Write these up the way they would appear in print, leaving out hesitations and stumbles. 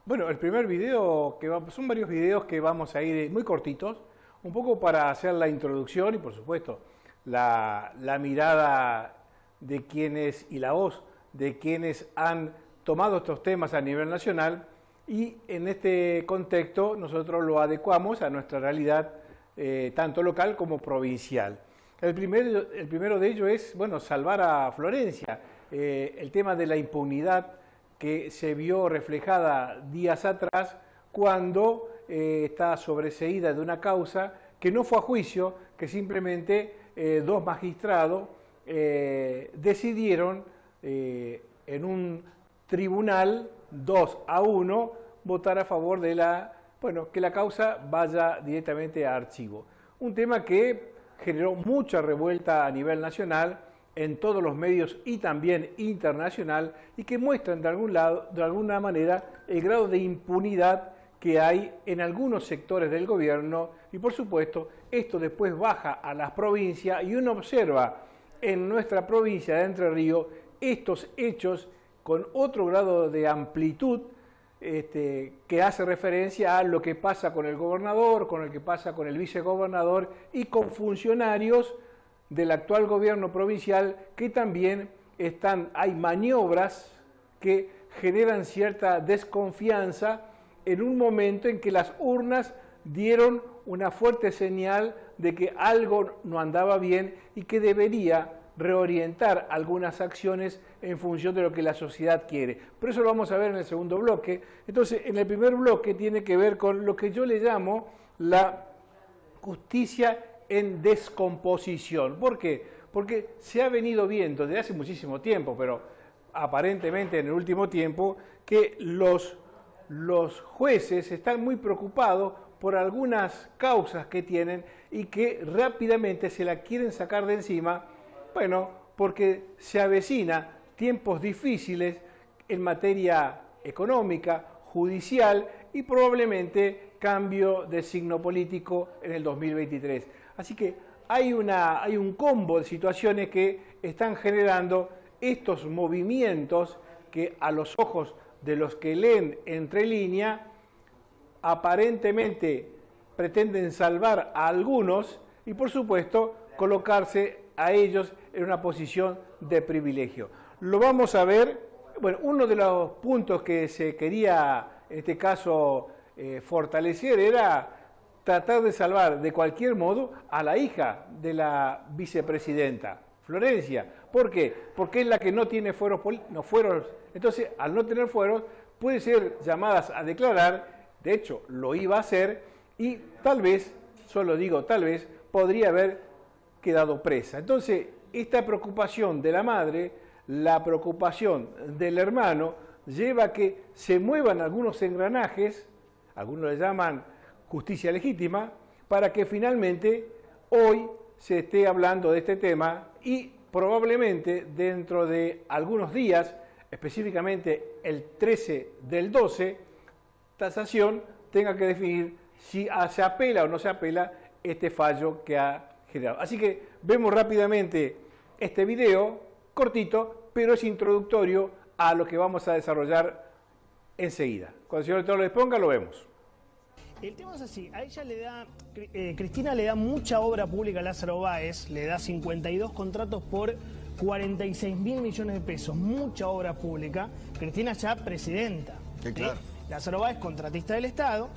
Bueno, el primer video, son varios videos que vamos a ir muy cortitos, un poco para hacer la introducción y por supuesto la mirada de quienes y la voz de quienes han tomado estos temas a nivel nacional, y en este contexto nosotros lo adecuamos a nuestra realidad tanto local como provincial. El primero de ellos es, bueno, salvar a Florencia, el tema de la impunidad que se vio reflejada días atrás cuando está sobreseída de una causa que no fue a juicio, que simplemente dos magistrados decidieron en un tribunal 2-1 votar a favor de que la causa vaya directamente a archivo. Un tema que generó mucha revuelta a nivel nacional, en todos los medios y también internacional, y que muestran de alguna manera el grado de impunidad que hay en algunos sectores del gobierno, y por supuesto esto después baja a las provincias y uno observa en nuestra provincia de Entre Ríos estos hechos con otro grado de amplitud que hace referencia a lo que pasa con el gobernador, con el que pasa con el vicegobernador y con funcionarios del actual gobierno provincial que también hay maniobras que generan cierta desconfianza en un momento en que las urnas dieron una fuerte señal de que algo no andaba bien y que debería reorientar algunas acciones en función de lo que la sociedad quiere. Pero eso lo vamos a ver en el segundo bloque. Entonces, en el primer bloque tiene que ver con lo que yo le llamo la justicia en descomposición. ¿Por qué? Porque se ha venido viendo desde hace muchísimo tiempo, pero aparentemente en el último tiempo, que los jueces están muy preocupados por algunas causas que tienen y que rápidamente se la quieren sacar de encima, bueno, porque se avecina tiempos difíciles en materia económica, judicial y probablemente cambio de signo político en el 2023. Así que hay un combo de situaciones que están generando estos movimientos que a los ojos de los que leen entre líneas aparentemente pretenden salvar a algunos y por supuesto colocarse a ellos en una posición de privilegio. Lo vamos a ver. Bueno, uno de los puntos que se quería en este caso fortalecer era tratar de salvar de cualquier modo a la hija de la vicepresidenta, Florencia. ¿Por qué? Porque es la que no tiene fueros. Entonces, al no tener fueros, puede ser llamadas a declarar, de hecho, lo iba a hacer, y tal vez, solo digo tal vez, podría haber quedado presa. Entonces, esta preocupación de la madre, la preocupación del hermano, lleva a que se muevan algunos engranajes, algunos le llaman justicia legítima, para que finalmente hoy se esté hablando de este tema y probablemente dentro de algunos días, específicamente el 13 del 12, tasación tenga que definir si se apela o no se apela este fallo que ha generado. Así que vemos rápidamente este video, cortito, pero es introductorio a lo que vamos a desarrollar enseguida. Cuando el señor director lo disponga, lo vemos. El tema es así, a ella Cristina le da mucha obra pública a Lázaro Báez, le da 52 contratos por 46.000 millones de pesos, mucha obra pública. Cristina ya presidenta. Sí, claro. Lázaro Báez, contratista del Estado.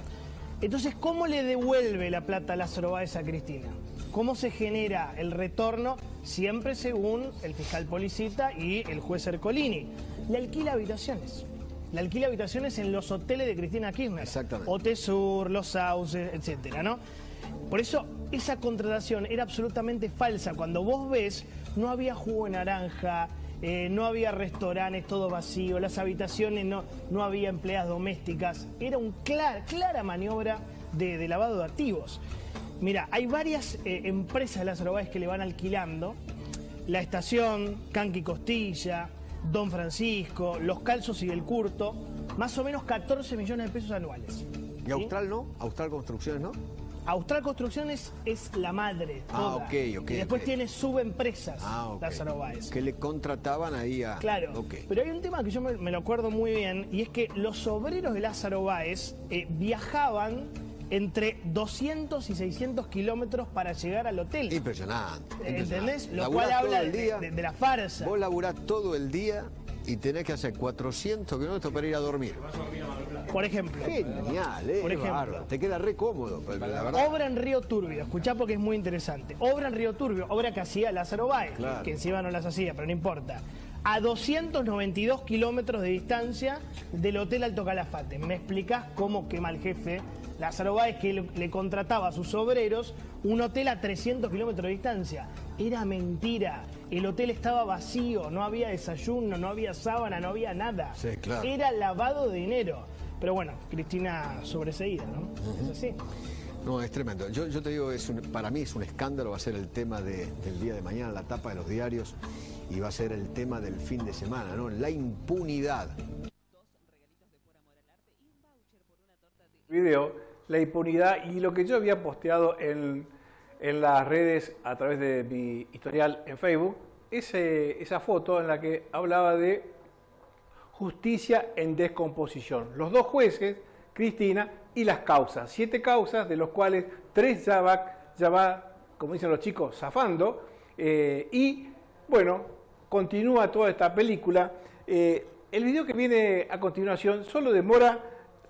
Entonces, ¿cómo le devuelve la plata a Lázaro Báez a Cristina? ¿Cómo se genera el retorno? Siempre según el fiscal Policita y el juez Ercolini. Le alquila habitaciones. Le alquila habitaciones en los hoteles de Cristina Kirchner. Exactamente. Otesur, Los Sauces, etcétera, ¿no? Por eso, esa contratación era absolutamente falsa. Cuando vos ves, no había jugo de naranja, no había restaurantes, todo vacío, las habitaciones no había empleadas domésticas. Era una clara maniobra de lavado de activos. Mira, hay varias empresas de Lázaro Báez que le van alquilando. La Estación, Canqui Costilla, Don Francisco, Los Calzos y el Curto, más o menos 14 millones de pesos anuales. ¿Y Austral no? ¿Austral Construcciones no? Austral Construcciones es la madre toda. Ok. Y después tiene subempresas, Lázaro Báez. Que le contrataban ahí a... Claro, pero hay un tema que yo me lo acuerdo muy bien, y es que los obreros de Lázaro Báez viajaban entre 200 y 600 kilómetros para llegar al hotel. Impresionante. ¿Entendés? Lo Laburás cual habla todo el día, de la farsa. Vos laburás todo el día y tenés que hacer 400 kilómetros para ir a dormir. Por ejemplo. Genial, Por ejemplo. bárbaro. Te queda re cómodo, la verdad. Obra en Río Turbio, escuchá porque es muy interesante. Obra en Río Turbio, obra que hacía Lázaro Báez, Claro. que encima no las hacía, pero no importa. A 292 kilómetros de distancia del Hotel Alto Calafate. ¿Me explicás cómo quema el jefe Lázaro Báez, que le contrataba a sus obreros un hotel a 300 kilómetros de distancia? Era mentira. El hotel estaba vacío, no había desayuno, no había sábana, no había nada. Sí, claro. Era lavado de dinero. Pero bueno, Cristina sobreseída, ¿no? Es así. No, es tremendo. Yo te digo, para mí es un escándalo, va a ser el tema del día de mañana, la tapa de los diarios, y va a ser el tema del fin de semana, ¿no? La impunidad. Video, la impunidad y lo que yo había posteado en las redes a través de mi historial en Facebook, esa foto en la que hablaba de justicia en descomposición. Los dos jueces, Cristina, y las causas. 7 causas, de los cuales 3 ya va, como dicen los chicos, zafando. Y, bueno, continúa toda esta película. El video que viene a continuación solo demora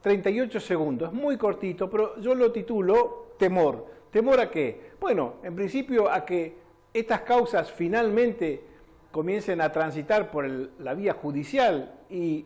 38 segundos. Es muy cortito, pero yo lo titulo Temor. ¿Temor a qué? Bueno, en principio a que estas causas finalmente comiencen a transitar por la vía judicial y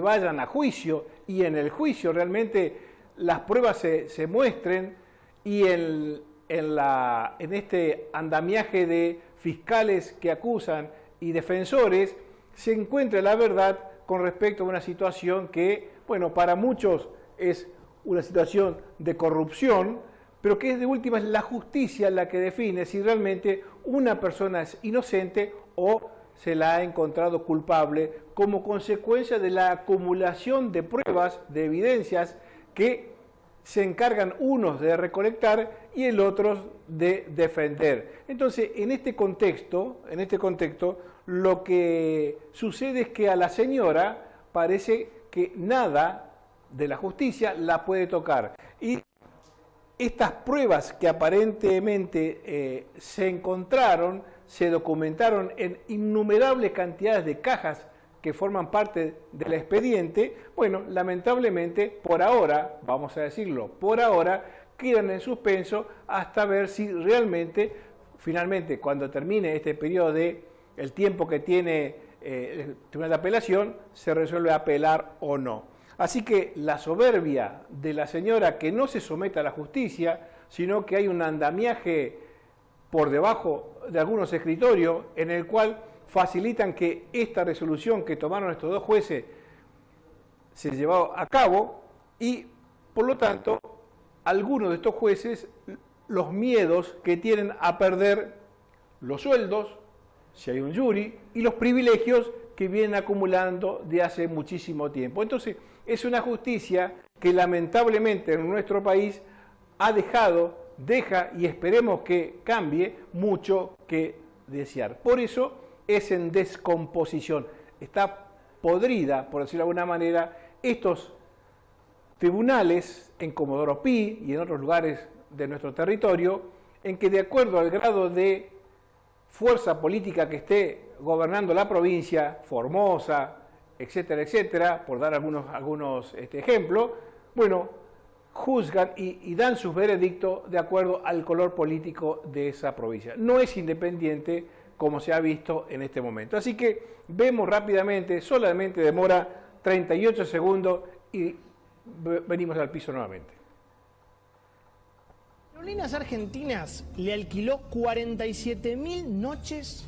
vayan a juicio, y en el juicio realmente las pruebas se muestren, y en este andamiaje de fiscales que acusan y defensores se encuentre la verdad con respecto a una situación que, bueno, para muchos es una situación de corrupción, pero que es de última es la justicia la que define si realmente una persona es inocente o se la ha encontrado culpable como consecuencia de la acumulación de pruebas, de evidencias que se encargan unos de recolectar y el otro de defender. Entonces, en este contexto, lo que sucede es que a la señora parece que nada de la justicia la puede tocar. Y estas pruebas que aparentemente se encontraron, se documentaron en innumerables cantidades de cajas que forman parte del expediente, bueno, lamentablemente por ahora, vamos a decirlo, por ahora quedan en suspenso hasta ver si realmente, finalmente, cuando termine este periodo de el tiempo que tiene el Tribunal de Apelación, se resuelve apelar o no. Así que la soberbia de la señora que no se somete a la justicia, sino que hay un andamiaje por debajo de algunos escritorios en el cual facilitan que esta resolución que tomaron estos dos jueces se llevó a cabo, y por lo tanto algunos de estos jueces, los miedos que tienen a perder los sueldos, si hay un jury, y los privilegios que vienen acumulando de hace muchísimo tiempo. Entonces, es una justicia que lamentablemente en nuestro país deja, y esperemos que cambie, mucho que desear. Por eso es en descomposición, está podrida, por decirlo de alguna manera, estos tribunales en Comodoro Pi y en otros lugares de nuestro territorio, en que de acuerdo al grado de fuerza política que esté gobernando la provincia, Formosa, etcétera, etcétera, por dar algunos ejemplos, bueno, juzgan y dan sus veredictos de acuerdo al color político de esa provincia. No es independiente como se ha visto en este momento. Así que vemos rápidamente, solamente demora 38 segundos y venimos al piso nuevamente. Aerolíneas Argentinas le alquiló 47.000 noches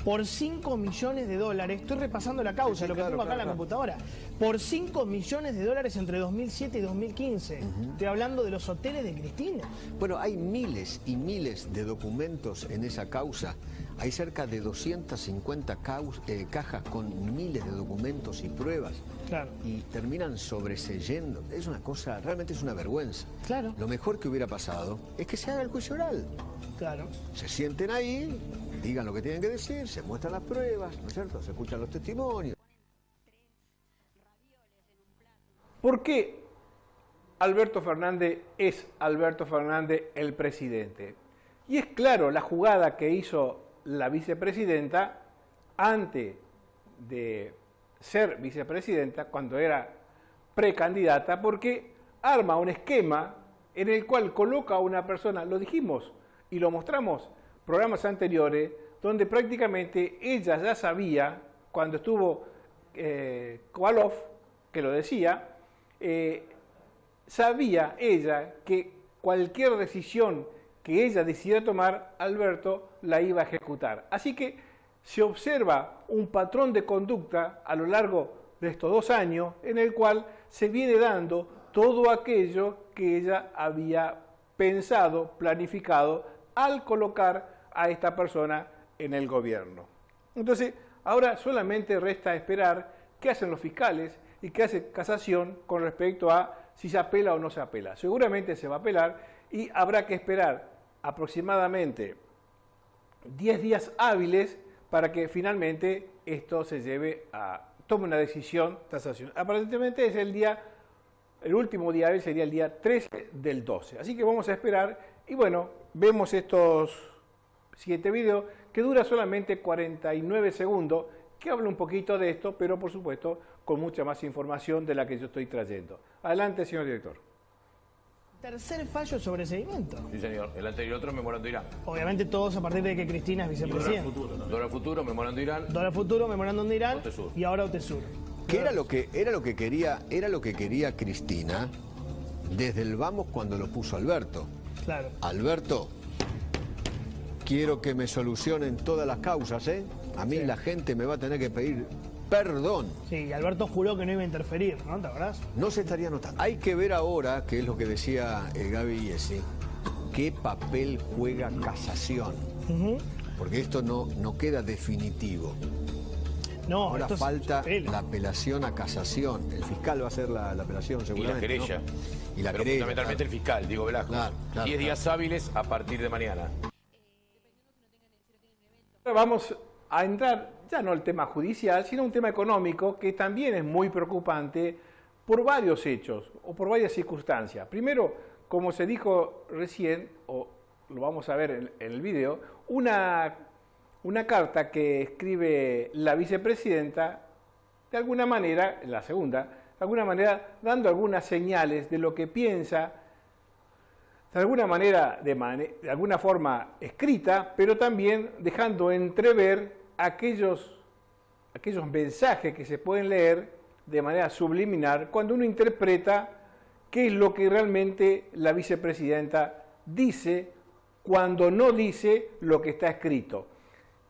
por 5 millones de dólares. Estoy repasando la causa, lo que tengo acá en la computadora. Por 5 millones de dólares entre 2007 y 2015. Estoy hablando de los hoteles de Cristina. Bueno, hay miles y miles de documentos en esa causa. hay cerca de 250 cajas con miles de documentos y pruebas. Claro. Y terminan sobreseyendo. Es una cosa, realmente es una vergüenza. Claro. Lo mejor que hubiera pasado es que se haga el juicio oral. Claro. Se sienten ahí, digan lo que tienen que decir, se muestran las pruebas, ¿no es cierto? Se escuchan los testimonios. ¿Por qué Alberto Fernández es Alberto Fernández el presidente? Y es claro la jugada que hizo la vicepresidenta antes de ser vicepresidenta, cuando era precandidata, porque arma un esquema en el cual coloca a una persona, lo dijimos y lo mostramos programas anteriores, donde prácticamente ella ya sabía, cuando estuvo Kovalov, que lo decía, sabía ella que cualquier decisión que ella decidiera tomar, Alberto la iba a ejecutar. Así que se observa un patrón de conducta a lo largo de estos 2 años en el cual se viene dando todo aquello que ella había pensado, planificado al colocar a esta persona en el gobierno. Entonces, ahora solamente resta esperar qué hacen los fiscales y qué hace Casación con respecto a si se apela o no se apela. Seguramente se va a apelar y habrá que esperar aproximadamente 10 días hábiles para que finalmente esto se lleve a tome una decisión tasación. Aparentemente es el último día hábil sería el día 13 del 12. Así que vamos a esperar y bueno, vemos estos 7 videos que dura solamente 49 segundos, que habla un poquito de esto, pero por supuesto con mucha más información de la que yo estoy trayendo. Adelante, señor director. Tercer fallo de sobreseimiento. Sí, señor. El anterior otro, memorando Irán. Obviamente todos a partir de que Cristina es vicepresidenta. Dólar futuro, memorando Irán. Dólar futuro, memorándum de Irán Otesur. y ahora Otesur. Que era lo que quería Cristina desde el vamos cuando lo puso Alberto. Claro. Alberto, quiero que me solucionen todas las causas, ¿eh? A mí la gente me va a tener que pedir perdón. Sí, y Alberto juró que no iba a interferir, ¿no? ¿Te acordás? No se estaría notando. Hay que ver ahora, que es lo que decía Gaby Iesi, qué papel juega Casación. Porque esto no queda definitivo. No, Ahora esto falta se la apelación a Casación. El fiscal va a hacer la apelación Y la seguramente, querella. ¿no? Y la Pero querella, fundamentalmente claro. el fiscal, Diego Velasco. Claro, 10 días hábiles a partir de mañana. Ahora vamos a entrar ya no al tema judicial, sino un tema económico que también es muy preocupante por varios hechos o por varias circunstancias. Primero, como se dijo recién, o lo vamos a ver en el video, una carta que escribe la vicepresidenta, de alguna manera, la segunda, de alguna manera dando algunas señales de lo que piensa, de alguna manera, de alguna forma escrita, pero también dejando entrever aquellos mensajes que se pueden leer de manera subliminal cuando uno interpreta qué es lo que realmente la vicepresidenta dice cuando no dice lo que está escrito.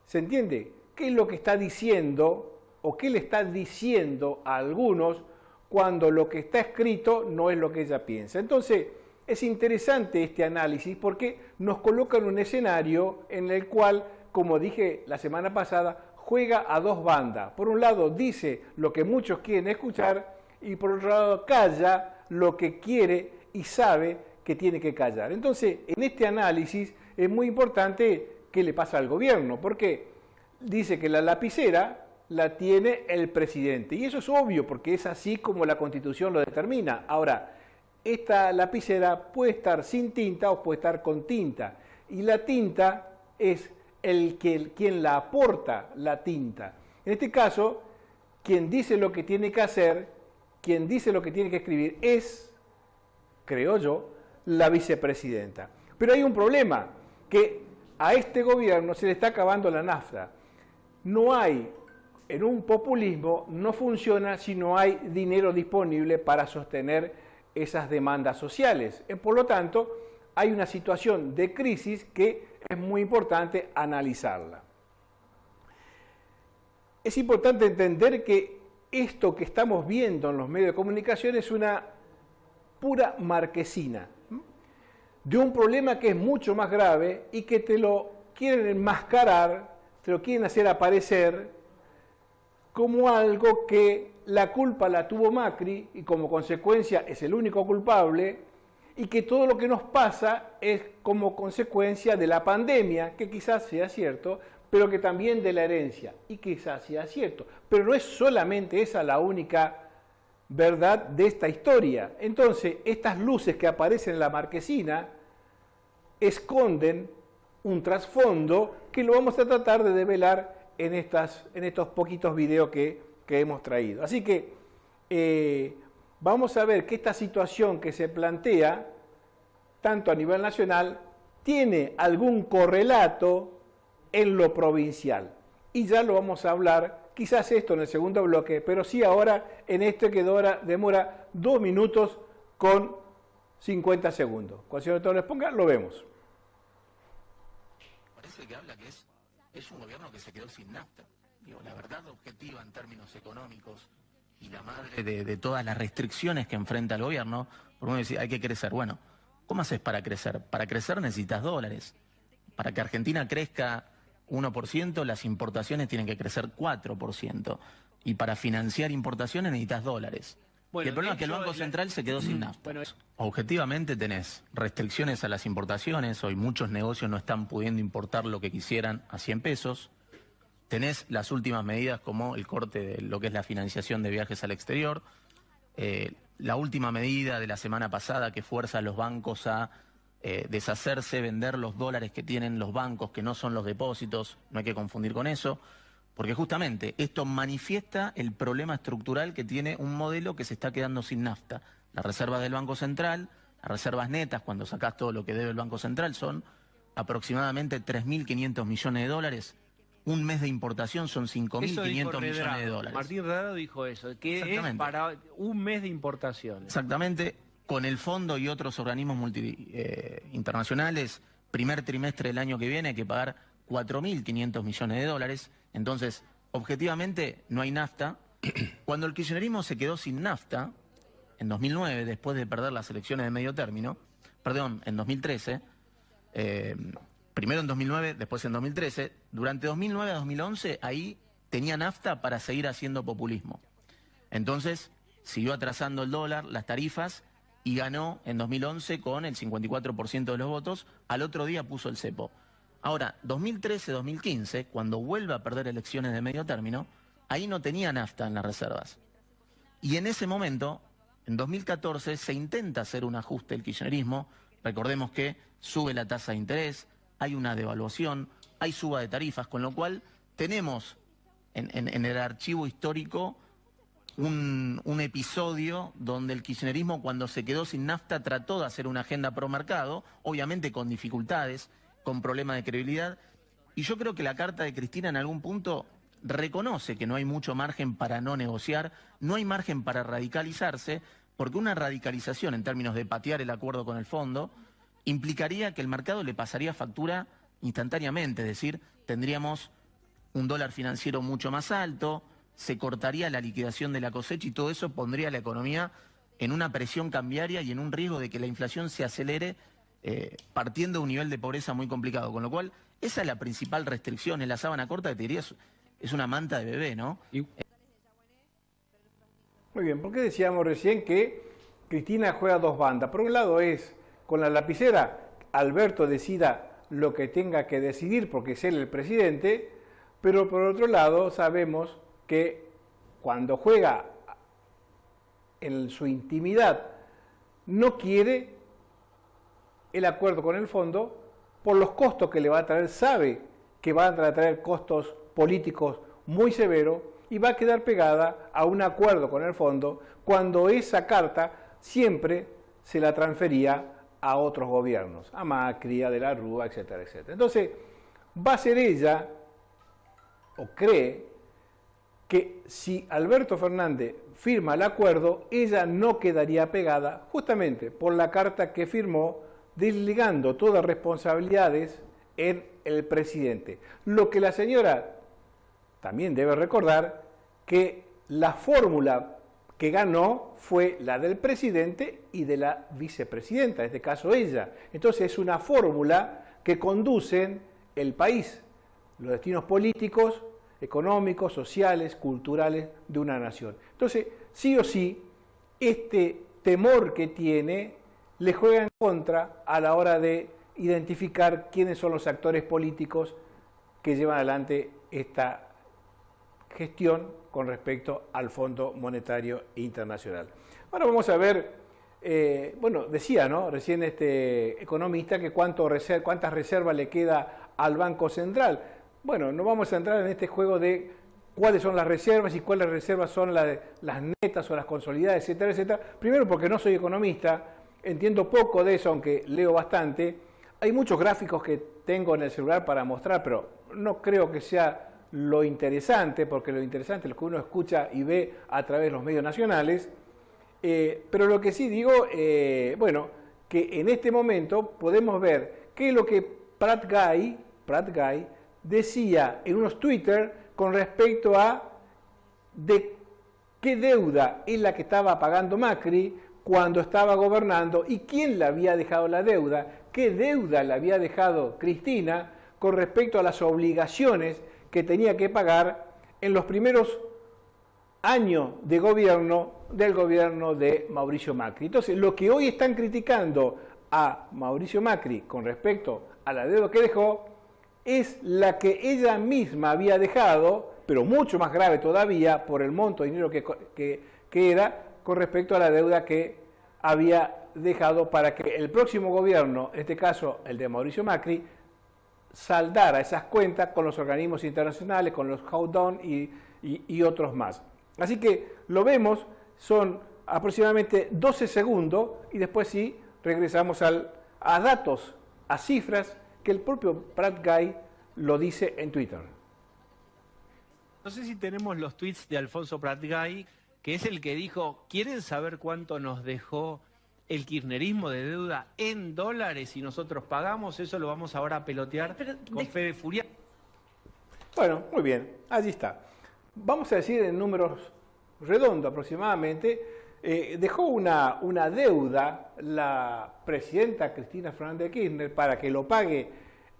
¿Se entiende? ¿Qué es lo que está diciendo o qué le está diciendo a algunos cuando lo que está escrito no es lo que ella piensa? Entonces, es interesante este análisis porque nos coloca en un escenario en el cual, como dije la semana pasada, juega a dos bandas. Por un lado dice lo que muchos quieren escuchar y por otro lado calla lo que quiere y sabe que tiene que callar. Entonces, en este análisis es muy importante qué le pasa al gobierno, porque dice que la lapicera la tiene el presidente. Y eso es obvio, porque es así como la Constitución lo determina. Ahora, esta lapicera puede estar sin tinta o puede estar con tinta. Y la tinta es quien la aporta la tinta. En este caso, quien dice lo que tiene que hacer, quien dice lo que tiene que escribir es, creo yo, la vicepresidenta. Pero hay un problema, que a este gobierno se le está acabando la nafta. No hay, en un populismo, no funciona si no hay dinero disponible para sostener esas demandas sociales. Por lo tanto, hay una situación de crisis que es muy importante analizarla. Es importante entender que esto que estamos viendo en los medios de comunicación es una pura marquesina de un problema que es mucho más grave y que te lo quieren enmascarar se lo quieren hacer aparecer como algo que la culpa la tuvo Macri y como consecuencia es el único culpable, y que todo lo que nos pasa es como consecuencia de la pandemia, que quizás sea cierto, pero que también de la herencia, y quizás sea cierto. Pero no es solamente esa la única verdad de esta historia. Entonces, estas luces que aparecen en la marquesina esconden un trasfondo que lo vamos a tratar de develar en estos poquitos videos que hemos traído. Así que vamos a ver que esta situación que se plantea, tanto a nivel nacional, tiene algún correlato en lo provincial. Y ya lo vamos a hablar, quizás esto en el segundo bloque, pero sí ahora en este que demora 2 minutos con 50 segundos. Cuando el señor doctor les ponga, lo vemos. Parece que habla que es un gobierno que se quedó sin nafta. Digo, la verdad objetiva en términos económicos y la madre de todas las restricciones que enfrenta el gobierno, por uno decir, hay que crecer. Bueno, ¿cómo haces para crecer? Para crecer necesitas dólares. Para que Argentina crezca 1%, las importaciones tienen que crecer 4%. Y para financiar importaciones necesitas dólares. Bueno, y el problema es que el Banco Central se quedó sin nafta. Bueno, objetivamente tenés restricciones a las importaciones. Hoy muchos negocios no están pudiendo importar lo que quisieran a 100 pesos. Tenés las últimas medidas como el corte de lo que es la financiación de viajes al exterior. La última medida de la semana pasada que fuerza a los bancos a deshacerse, vender los dólares que tienen los bancos, que no son los depósitos. No hay que confundir con eso. Porque justamente esto manifiesta el problema estructural que tiene un modelo que se está quedando sin nafta. Las reservas del Banco Central, las reservas netas, cuando sacás todo lo que debe el Banco Central, son aproximadamente 3.500 millones de dólares. Un mes de importación son 5.500 millones de dólares. Martín Redrado dijo eso, que es para un mes de importación. Exactamente. Con el fondo y otros organismos internacionales, primer trimestre del año que viene hay que pagar 4.500 millones de dólares. Entonces, objetivamente, no hay nafta. Cuando el kirchnerismo se quedó sin nafta, en 2009, después de perder las elecciones de medio término, en 2013, primero en 2009, después en 2013, durante 2009 a 2011, ahí tenía nafta para seguir haciendo populismo. Entonces, siguió atrasando el dólar, las tarifas, y ganó en 2011 con el 54% de los votos. Al otro día puso el cepo. Ahora, 2013-2015, cuando vuelve a perder elecciones de medio término, ahí no tenía nafta en las reservas. Y en ese momento, en 2014, se intenta hacer un ajuste del kirchnerismo. Recordemos que sube la tasa de interés, hay una devaluación, hay suba de tarifas, con lo cual tenemos en el archivo histórico un episodio donde el kirchnerismo, cuando se quedó sin nafta, trató de hacer una agenda pro mercado, obviamente con dificultades, con problemas de credibilidad, y yo creo que la carta de Cristina en algún punto reconoce que no hay mucho margen para no negociar, no hay margen para radicalizarse, porque una radicalización en términos de patear el acuerdo con el fondo implicaría que el mercado le pasaría factura instantáneamente, es decir, tendríamos un dólar financiero mucho más alto, se cortaría la liquidación de la cosecha y todo eso pondría a la economía en una presión cambiaria y en un riesgo de que la inflación se acelere partiendo de un nivel de pobreza muy complicado. Con lo cual, esa es la principal restricción, es la sábana corta que te diría es una manta de bebé, ¿no? Muy bien, porque decíamos recién que Cristina juega dos bandas. Por un lado es con la lapicera, Alberto decida lo que tenga que decidir porque es él el presidente, pero por otro lado sabemos que cuando juega en su intimidad no quiere el acuerdo con el fondo por los costos que le va a traer, sabe que va a traer costos políticos muy severos y va a quedar pegada a un acuerdo con el fondo cuando esa carta siempre se la transfería a otros gobiernos, a Macri, a De la Rúa, etcétera, etcétera. Entonces, va a ser ella, o cree, que si Alberto Fernández firma el acuerdo, ella no quedaría pegada justamente por la carta que firmó, desligando todas responsabilidades en el presidente. Lo que la señora también debe recordar que la fórmula que ganó fue la del presidente y de la vicepresidenta, en este caso ella. Entonces es una fórmula que conducen el país, los destinos políticos, económicos, sociales, culturales de una nación. Entonces, sí o sí, este temor que tiene le juega en contra a la hora de identificar quiénes son los actores políticos que llevan adelante esta gestión con respecto al Fondo Monetario Internacional. Ahora vamos a ver, bueno, decía, ¿no?, recién este economista que cuántas reservas le queda al Banco Central. Bueno, no vamos a entrar en este juego de cuáles son las reservas y cuáles reservas son las netas o las consolidadas, etcétera, etcétera. Primero porque no soy economista, entiendo poco de eso, aunque leo bastante. Hay muchos gráficos que tengo en el celular para mostrar, pero no creo que sea lo interesante, porque lo interesante es lo que uno escucha y ve a través de los medios nacionales. Pero lo que sí digo, bueno, que en este momento podemos ver qué es lo que Pratt Guy decía en unos Twitter con respecto a de qué deuda es la que estaba pagando Macri cuando estaba gobernando y quién le había dejado la deuda, qué deuda le había dejado Cristina con respecto a las obligaciones que tenía que pagar en los primeros años de gobierno del gobierno de Mauricio Macri. Entonces, lo que hoy están criticando a Mauricio Macri con respecto a la deuda que dejó es la que ella misma había dejado, pero mucho más grave todavía por el monto de dinero que era con respecto a la deuda que había dejado para que el próximo gobierno, en este caso el de Mauricio Macri, saldara esas cuentas con los organismos internacionales, con los hold-down y otros más. Así que lo vemos, son aproximadamente 12 segundos y después sí regresamos a datos, a cifras que el propio Pratt Guy lo dice en Twitter. No sé si tenemos los tweets de Alfonso Pratt Guy, que es el que dijo, ¿quieren saber cuánto nos dejó el kirchnerismo de deuda en dólares y nosotros pagamos? Eso lo vamos ahora a pelotear con Fede Furia. Bueno, muy bien, allí está. Vamos a decir en números redondos aproximadamente, dejó una deuda la presidenta Cristina Fernández de Kirchner para que lo pague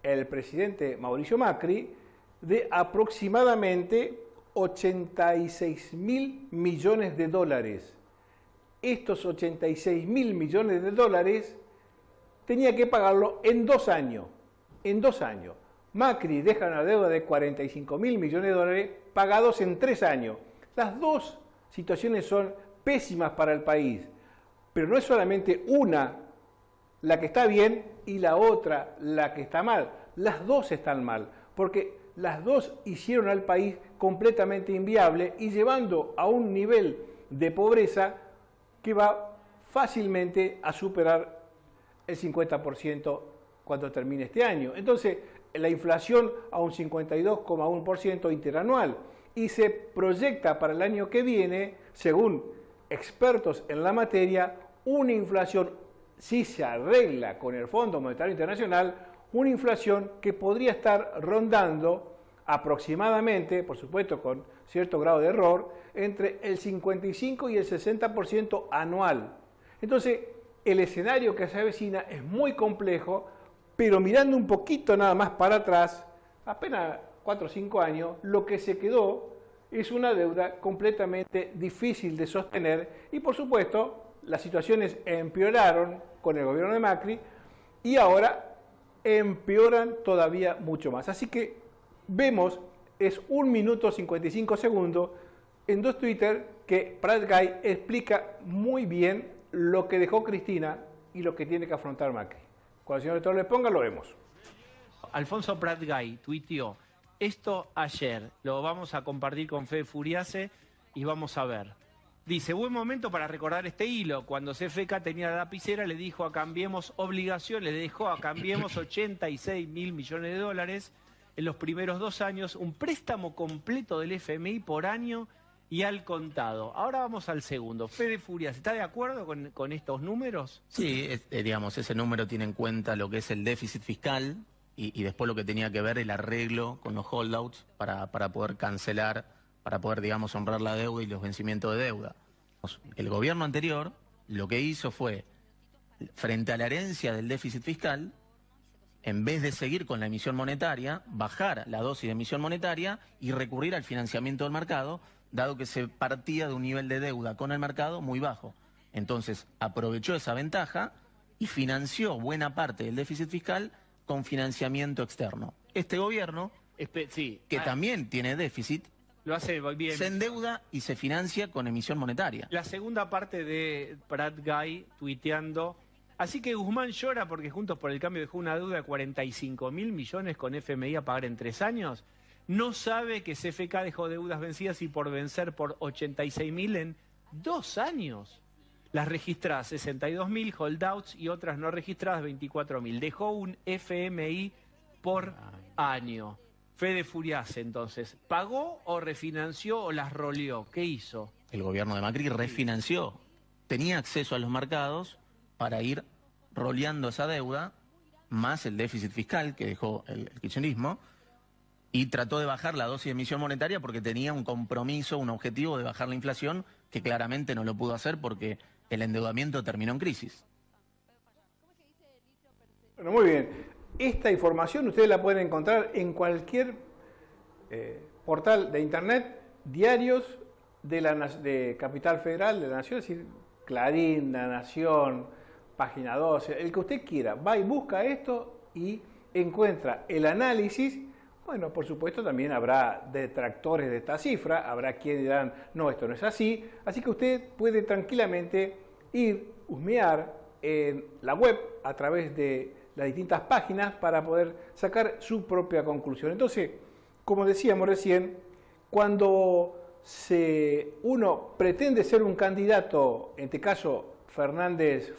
el presidente Mauricio Macri de aproximadamente 86.000 millones de dólares. Estos 86.000 millones de dólares tenía que pagarlo en 2 años. En 2 años. Macri deja una deuda de 45.000 millones de dólares pagados en 3 años. Las dos situaciones son pésimas para el país, pero no es solamente una la que está bien y la otra la que está mal. Las dos están mal, porque las dos hicieron al país completamente inviable y llevando a un nivel de pobreza que va fácilmente a superar el 50% cuando termine este año. Entonces, la inflación a un 52,1% interanual y se proyecta para el año que viene, según expertos en la materia, una inflación, si se arregla con el Fondo Monetario Internacional, una inflación que podría estar rondando aproximadamente, por supuesto con cierto grado de error, entre el 55 y el 60% anual. Entonces, el escenario que se avecina es muy complejo, pero mirando un poquito nada más para atrás, apenas 4 o 5 años, lo que se quedó es una deuda completamente difícil de sostener y, por supuesto, las situaciones empeoraron con el gobierno de Macri y ahora empeoran todavía mucho más. Así que vemos, es 1 minuto 55 segundos en 2 Twitter que Pratt Guy explica muy bien lo que dejó Cristina y lo que tiene que afrontar Macri. Cuando el señor Lector le ponga, lo vemos. Alfonso Pratt Guy tuiteó esto ayer. Lo vamos a compartir con Fede Furiase y vamos a ver. Dice, buen momento para recordar este hilo. Cuando CFK tenía la lapicera, le dijo a Cambiemos obligación, le dejó a Cambiemos 86.000 millones de dólares en los primeros 2 años, un préstamo completo del FMI por año y al contado. Ahora vamos al segundo. Fede Furias, ¿está de acuerdo con estos números? Sí, digamos, ese número tiene en cuenta lo que es el déficit fiscal y después lo que tenía que ver el arreglo con los holdouts para poder cancelar, para poder, digamos, honrar la deuda y los vencimientos de deuda. El gobierno anterior lo que hizo fue, frente a la herencia del déficit fiscal, en vez de seguir con la emisión monetaria, bajar la dosis de emisión monetaria y recurrir al financiamiento del mercado, dado que se partía de un nivel de deuda con el mercado muy bajo. Entonces aprovechó esa ventaja y financió buena parte del déficit fiscal con financiamiento externo. Este gobierno, que también tiene déficit, lo hace bien. Se endeuda y se financia con emisión monetaria. La segunda parte de Prat Guy tuiteando: así que Guzmán llora porque Juntos por el Cambio dejó una deuda de 45.000 millones con FMI a pagar en 3 años. No sabe que CFK dejó deudas vencidas y por vencer por 86.000 en 2 años. Las registradas 62.000, holdouts y otras no registradas 24.000. Dejó un FMI por año. Fede Furiase, entonces, ¿pagó o refinanció o las roleó? ¿Qué hizo? El gobierno de Macri refinanció. Tenía acceso a los mercados para ir roleando esa deuda, más el déficit fiscal que dejó el kirchnerismo, y trató de bajar la dosis de emisión monetaria porque tenía un compromiso, un objetivo de bajar la inflación, que claramente no lo pudo hacer porque el endeudamiento terminó en crisis. Bueno, muy bien. Esta información ustedes la pueden encontrar en cualquier portal de internet, diarios de Capital Federal, de la Nación, es decir, Clarín, La Nación, Página 12, el que usted quiera. Va y busca esto y encuentra el análisis. Bueno, por supuesto también habrá detractores de esta cifra, habrá quienes dirán, no, esto no es así. Así que usted puede tranquilamente ir, husmear en la web a través de las distintas páginas para poder sacar su propia conclusión. Entonces, como decíamos recién, cuando uno pretende ser un candidato, en este caso Fernández,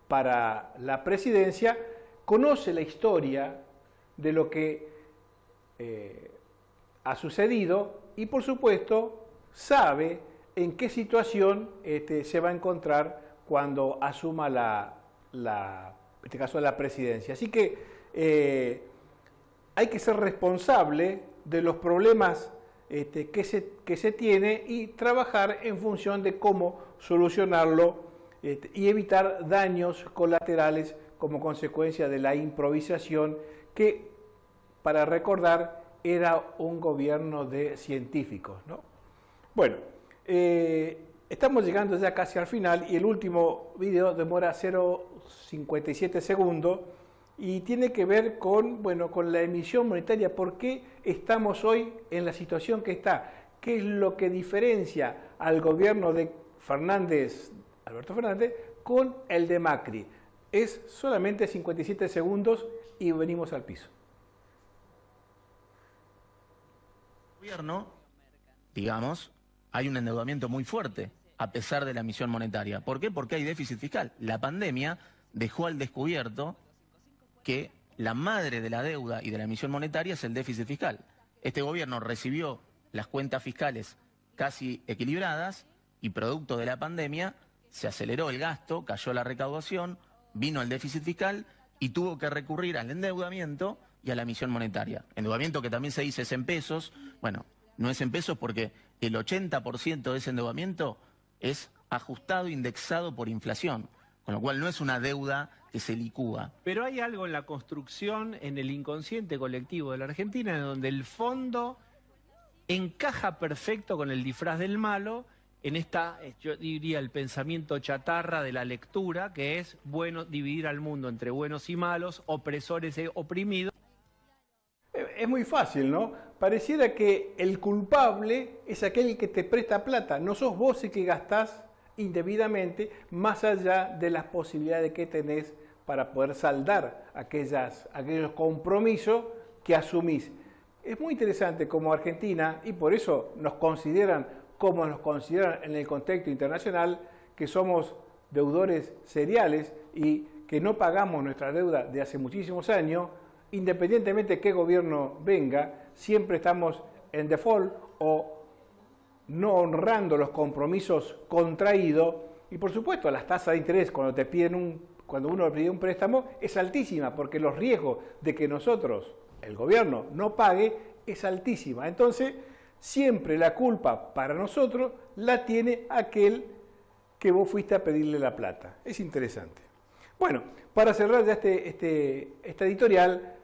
para la presidencia, conoce la historia de lo que ha sucedido y, por supuesto, sabe en qué situación se va a encontrar cuando asuma en este caso la presidencia. Así que hay que ser responsable de los problemas que se tiene y trabajar en función de cómo solucionarlo y evitar daños colaterales como consecuencia de la improvisación que, para recordar, era un gobierno de científicos, ¿no? Bueno, estamos llegando ya casi al final y el último video demora 0,57 segundos y tiene que ver con la emisión monetaria. ¿Por qué estamos hoy en la situación que está? ¿Qué es lo que diferencia al gobierno de Alberto Fernández, con el de Macri? Es solamente 57 segundos y venimos al piso. Gobierno, digamos, hay un endeudamiento muy fuerte a pesar de la emisión monetaria. ¿Por qué? Porque hay déficit fiscal. La pandemia dejó al descubierto que la madre de la deuda y de la emisión monetaria es el déficit fiscal. Este gobierno recibió las cuentas fiscales casi equilibradas y producto de la pandemia se aceleró el gasto, cayó la recaudación, vino el déficit fiscal y tuvo que recurrir al endeudamiento y a la emisión monetaria. Endeudamiento que también se dice es en pesos. Bueno, no es en pesos porque el 80% de ese endeudamiento es ajustado, indexado por inflación, con lo cual no es una deuda que se licúa. Pero hay algo en la construcción, en el inconsciente colectivo de la Argentina, en donde el fondo encaja perfecto con el disfraz del malo, en esta, yo diría, el pensamiento chatarra de la lectura, que es bueno dividir al mundo entre buenos y malos, opresores y oprimidos. Es muy fácil, ¿no? Pareciera que el culpable es aquel que te presta plata, no sos vos el que gastás indebidamente, más allá de las posibilidades que tenés para poder saldar aquellos compromisos que asumís. Es muy interesante como Argentina, y por eso nos consideran como nos consideran en el contexto internacional, que somos deudores seriales y que no pagamos nuestra deuda de hace muchísimos años. Independientemente de qué gobierno venga, siempre estamos en default o no honrando los compromisos contraídos. Y por supuesto, las tasas de interés cuando uno pide un préstamo es altísima, porque los riesgos de que nosotros, el gobierno, no pague es altísima. Entonces, siempre la culpa para nosotros la tiene aquel que vos fuiste a pedirle la plata. Es interesante. Bueno, para cerrar ya esta editorial,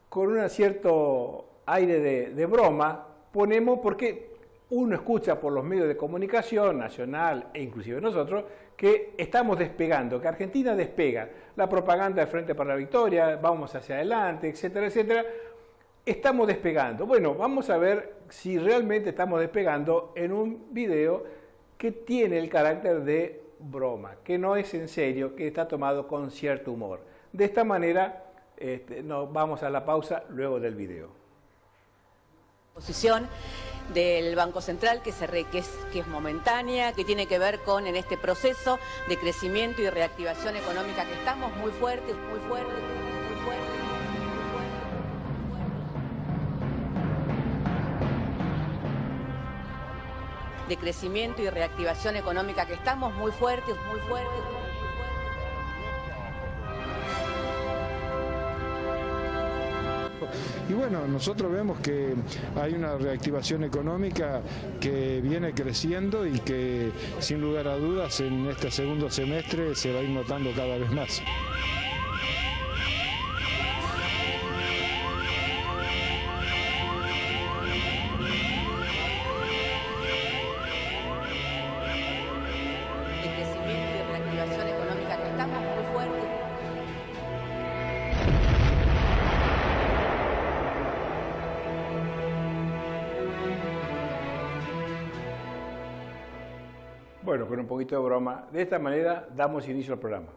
con un cierto aire de broma, ponemos, porque uno escucha por los medios de comunicación nacional e inclusive nosotros, que estamos despegando, que Argentina despega. La propaganda del Frente para la Victoria, vamos hacia adelante, etcétera, etcétera. Estamos despegando. Bueno, vamos a ver si realmente estamos despegando en un video que tiene el carácter de broma, que no es en serio, que está tomado con cierto humor. De esta manera, nos vamos a la pausa luego del video. Posición del Banco Central que es momentánea, que tiene que ver con en este proceso de crecimiento y reactivación económica que estamos muy fuertes, muy fuertes, muy fuertes. De crecimiento y reactivación económica que estamos muy fuertes, muy fuertes. Y bueno, nosotros vemos que hay una reactivación económica que viene creciendo y que sin lugar a dudas en este segundo semestre se va a ir notando cada vez más. De crecimiento y reactivación económica que estamos muy fuertes. Bueno, con un poquito de broma. De esta manera damos inicio al programa.